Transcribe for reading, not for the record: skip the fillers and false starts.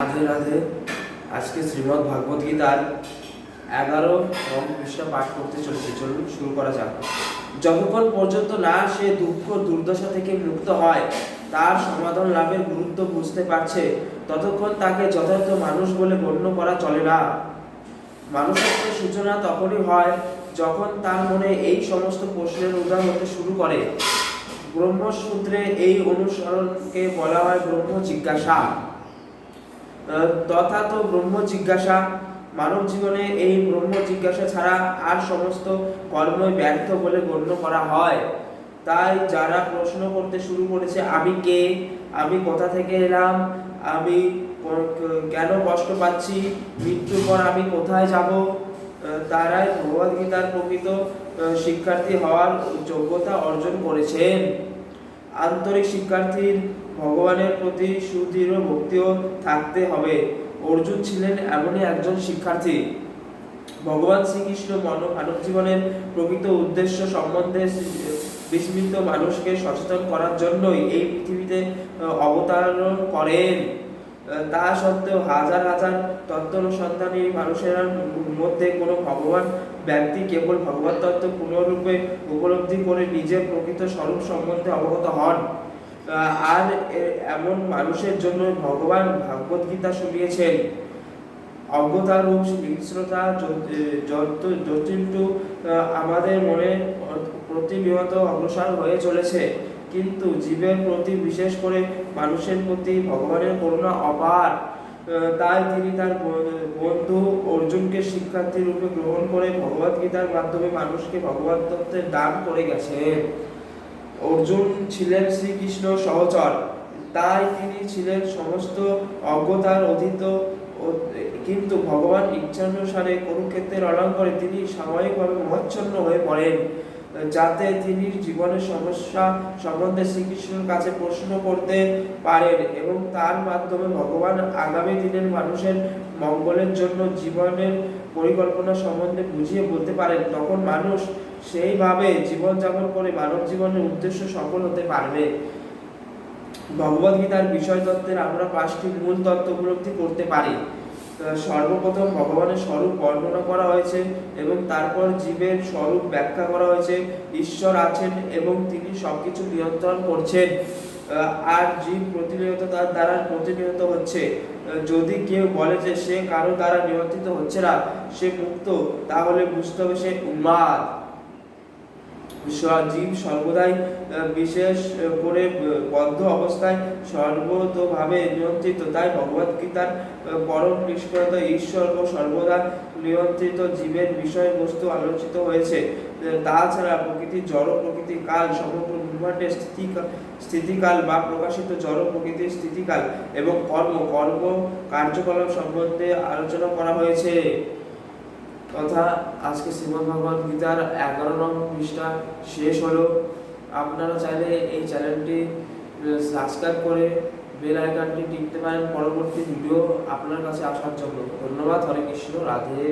রাধে রাধে। আজকে শ্রীমদ্ ভাগবত গীতার 11 পৃষ্ঠা পাঠ করতে চলেছে। চলুন শুরু করা যাক। যতক্ষণ পর্যন্ত না সে দুঃখ দুর্দশা থেকে মুক্ত হয়, তার সমাধান লাভের গুরুত্ব বুঝতে পারছে, ততক্ষণ তাকে যথার্থ মানুষ বলে গণ্য করা চলে না। মানুষত্বের সূচনা তখনই হয় যখন তার মনে এই সমস্ত প্রশ্নের উদয় হতে শুরু করে। ব্রহ্মসূত্রে এই অনুসরণকে বলা হয় ব্রহ্ম জিজ্ঞাসা। তথাৎ ব্রহ্ম জিজ্ঞাসা। মানব জীবনে এই ব্রহ্ম জিজ্ঞাসা ছাড়া আর সমস্ত কর্মই ব্যর্থ বলে গণ্য করা হয়। তাই যারা প্রশ্ন করতে শুরু করেছে, আমি কে, আমি কোথা থেকে এলাম, আমি কেন কষ্ট পাচ্ছি, মৃত্যুর পর আমি কোথায় যাব, তারাই ভগবদ্গীতার প্রকৃত শিক্ষার্থী হওয়ার যোগ্যতা অর্জন করেছেন। আন্তরিক শিক্ষার্থীর ভগবানের প্রতি সুদৃঢ় ভক্তিও থাকতে হবে। অর্জুন ছিলেন এমনই একজন শিক্ষার্থী। ভগবান শ্রীকৃষ্ণ মানব জীবনের প্রকৃত উদ্দেশ্য সম্বন্ধে বিস্মৃত মানুষকে সচেতন করার জন্যই এই পৃথিবীতে অবতারণ করেন। তা সত্ত্বেও হাজার হাজার তত্ত্বানুসন্ধানী মানুষের মধ্যে কোনো ভগবান ব্যক্তি কেবল ভগবত তত্ত্ব পূর্ণরূপে উপলব্ধি করে নিজের প্রকৃত স্বরূপ সম্বন্ধে অবগত হন। আর এমন মানুষের জন্য ভগবান ভাগবত গীতা শুনিয়েছেন। অজ্ঞতার রূপ মিশ্রতা জটিলটু আমাদের মনে প্রতিনিয়ত অগ্রসর হয়ে চলেছে, কিন্তু জীবের প্রতি, বিশেষ করে মানুষের প্রতি ভগবানের করুণা অপার। তাই তিনি তার বন্ধু অর্জুনকে শিক্ষার্থী রূপে গ্রহণ করে ভগবত গীতার মাধ্যমে মানুষকে ভগবত তত্ত্বের দান করে গেছেন। অর্জুন ছিলেন শ্রীকৃষ্ণ সহচর, তাই তিনি ছিলেন সমস্ত অজ্ঞতার অতীত। কিন্তু ভগবান ইচ্ছানুসারে কুরুক্ষেত্রের রণাঙ্গনে তিনি সাময়িকভাবে মোহাচ্ছন্ন হয়ে পড়েন, যাতে তিনি জীবনের সমস্যা সম্বন্ধে শ্রীকৃষ্ণের কাছে প্রশ্ন করতে পারেন এবং তার মাধ্যমে ভগবান আগামী দিনের মানুষের মঙ্গলের জন্য জীবনের পরিকল্পনা সম্বন্ধে বুঝিয়ে বলতে পারেন। তখন মানুষ সেইভাবে জীবনযাপন করে মানব জীবনের উদ্দেশ্য সফল হতে পারবে। ভগবদ্গীতার বিষয় তত্ত্বের আমরা 5টি মূল তত্ত্ব উপলব্ধি করতে পারি। সর্বপ্রথম ভগবানের স্বরূপ বর্ণনা করা হয়েছে এবং তারপর জীবের স্বরূপ ব্যাখ্যা করা হয়েছে। ঈশ্বর আছেন এবং তিনি সবকিছু নিয়ন্ত্রণ করছেন, আর জীব প্রতিনিয়ত তার দ্বারা প্রতিনিয়ত হচ্ছে। যদি কেউ বলে যে সে কারো দ্বারা নিয়ন্ত্রিত হচ্ছে না, সে মুক্ত, তাহলে বুঝতে হবে সে উন্মাদ। জীব সর্বদাই বিশেষ করে বদ্ধ অবস্থায় সর্বতোভাবে নিয়ন্ত্রিত। তাই ভগবদ্গীতার পরম নিষ্কৃত ঈশ্বর ও সর্বদা নিয়ন্ত্রিত জীবের বিষয়বস্তু আলোচিত হয়েছে। তাছাড়া প্রকৃতি, জড় প্রকৃতি, কাল, সমগ্র ব্রহ্মাণ্ডের স্থিতিকাল বা প্রকাশিত জড় প্রকৃতির স্থিতিকাল এবং কর্ম কার্যকলাপ সম্বন্ধে আলোচনা করা হয়েছে। তথা আজকে শ্রীমদ্ ভগবত গীতার 11 নং পৃষ্ঠা শেষ হলো। আপনারা চাইলে এই চ্যানেলটি সাবস্ক্রাইব করে বেল আইকনটি টিপতে পারেন পরবর্তী ভিডিও আপনার কাছে আসার জন্য। ধন্যবাদ। হরে কৃষ্ণ। রাধে।